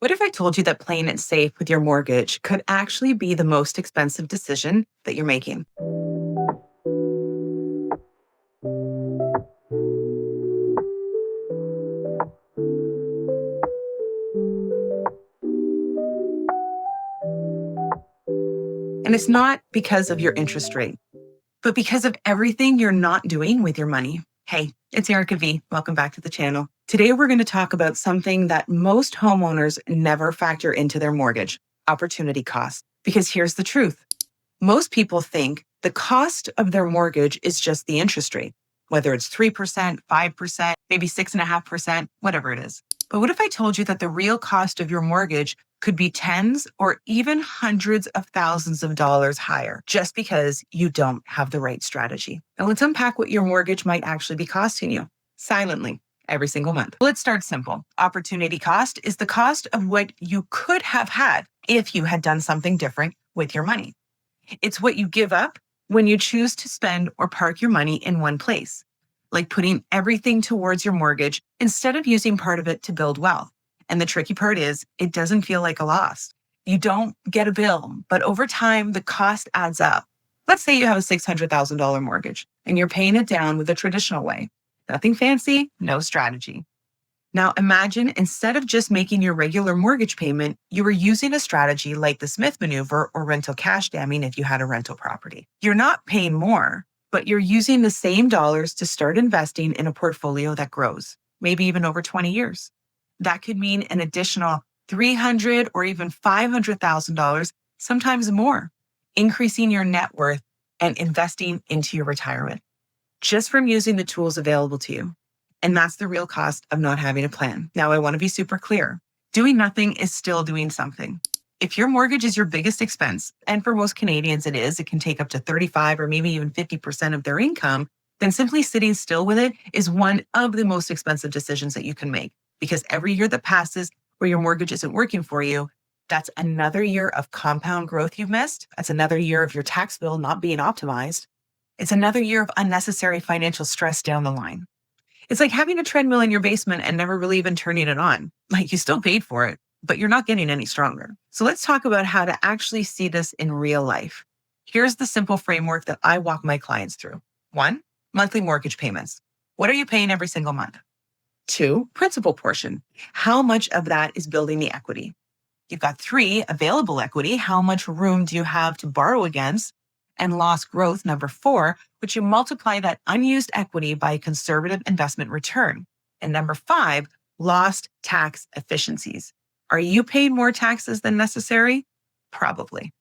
What if I told you that playing it safe with your mortgage could actually be the most expensive decision that you're making? And it's not because of your interest rate, but because of everything you're not doing with your money. Hey, it's Erica V. Welcome back to the channel. Today, we're going to talk about something that most homeowners never factor into their mortgage: opportunity cost. Because here's the truth. Most people think the cost of their mortgage is just the interest rate, whether it's 3%, 5%, maybe 6.5%, whatever it is. But what if I told you that the real cost of your mortgage could be tens or even hundreds of thousands of dollars higher just because you don't have the right strategy? Now let's unpack what your mortgage might actually be costing you silently every single month. Let's start simple. Opportunity cost is the cost of what you could have had if you had done something different with your money. It's what you give up when you choose to spend or park your money in one place, like putting everything towards your mortgage instead of using part of it to build wealth. And the tricky part is, it doesn't feel like a loss. You don't get a bill, but over time, the cost adds up. Let's say you have a $600,000 mortgage and you're paying it down with the traditional way. Nothing fancy, no strategy. Now imagine instead of just making your regular mortgage payment, you were using a strategy like the Smith Manoeuvre or rental cash damming if you had a rental property. You're not paying more, but you're using the same dollars to start investing in a portfolio that grows, maybe even over 20 years. That could mean an additional $300,000 or even $500,000, sometimes more, increasing your net worth and investing into your retirement just from using the tools available to you. And that's the real cost of not having a plan. Now, I want to be super clear. Doing nothing is still doing something. If your mortgage is your biggest expense, and for most Canadians it can take up to 35 or maybe even 50% of their income, then simply sitting still with it is one of the most expensive decisions that you can make. Because every year that passes where your mortgage isn't working for you, that's another year of compound growth you've missed. That's another year of your tax bill not being optimized. It's another year of unnecessary financial stress down the line. It's like having a treadmill in your basement and never really even turning it on. Like, you still paid for it, but you're not getting any stronger. So let's talk about how to actually see this in real life. Here's the simple framework that I walk my clients through. 1, monthly mortgage payments. What are you paying every single month? 2, principal portion. How much of that is building the equity? You've got 3, available equity. How much room do you have to borrow against? And lost growth, number 4, which you multiply that unused equity by a conservative investment return. And number 5, lost tax efficiencies. Are you paying more taxes than necessary? Probably.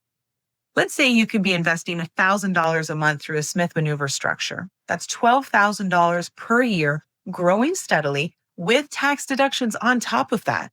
Let's say you could be investing $1,000 a month through a Smith Manoeuvre structure. That's $12,000 per year, growing steadily with tax deductions on top of that.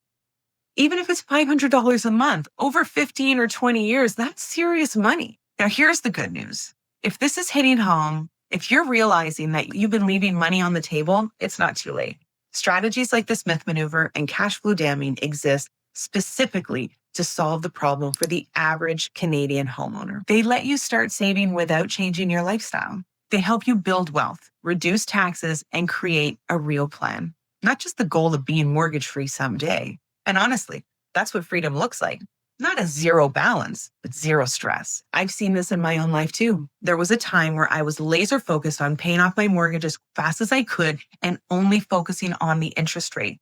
Even if it's $500 a month, over 15 or 20 years, that's serious money. Now, here's the good news. If this is hitting home, if you're realizing that you've been leaving money on the table, it's not too late. Strategies like the Smith Manoeuvre and cash flow damming exist specifically to solve the problem for the average Canadian homeowner. They let you start saving without changing your lifestyle. They help you build wealth, reduce taxes, and create a real plan. Not just the goal of being mortgage-free someday. And honestly, that's what freedom looks like. Not a zero balance, but zero stress. I've seen this in my own life too. There was a time where I was laser focused on paying off my mortgage as fast as I could and only focusing on the interest rate.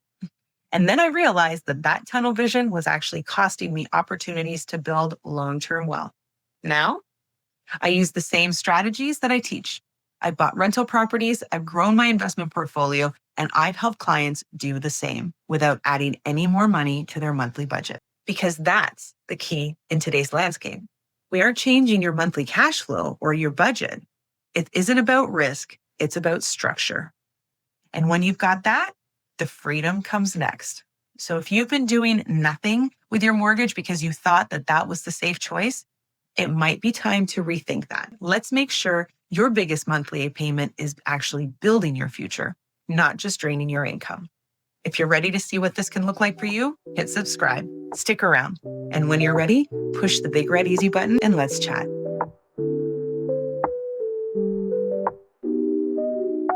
And then I realized that that tunnel vision was actually costing me opportunities to build long-term wealth. Now, I use the same strategies that I teach. I bought rental properties, I've grown my investment portfolio, and I've helped clients do the same without adding any more money to their monthly budget. Because that's the key in today's landscape. We aren't changing your monthly cash flow or your budget. It isn't about risk, it's about structure. And when you've got that, the freedom comes next. So if you've been doing nothing with your mortgage because you thought that that was the safe choice, it might be time to rethink that. Let's make sure your biggest monthly payment is actually building your future, not just draining your income. If you're ready to see what this can look like for you, hit subscribe, stick around. And when you're ready, push the big red easy button and let's chat.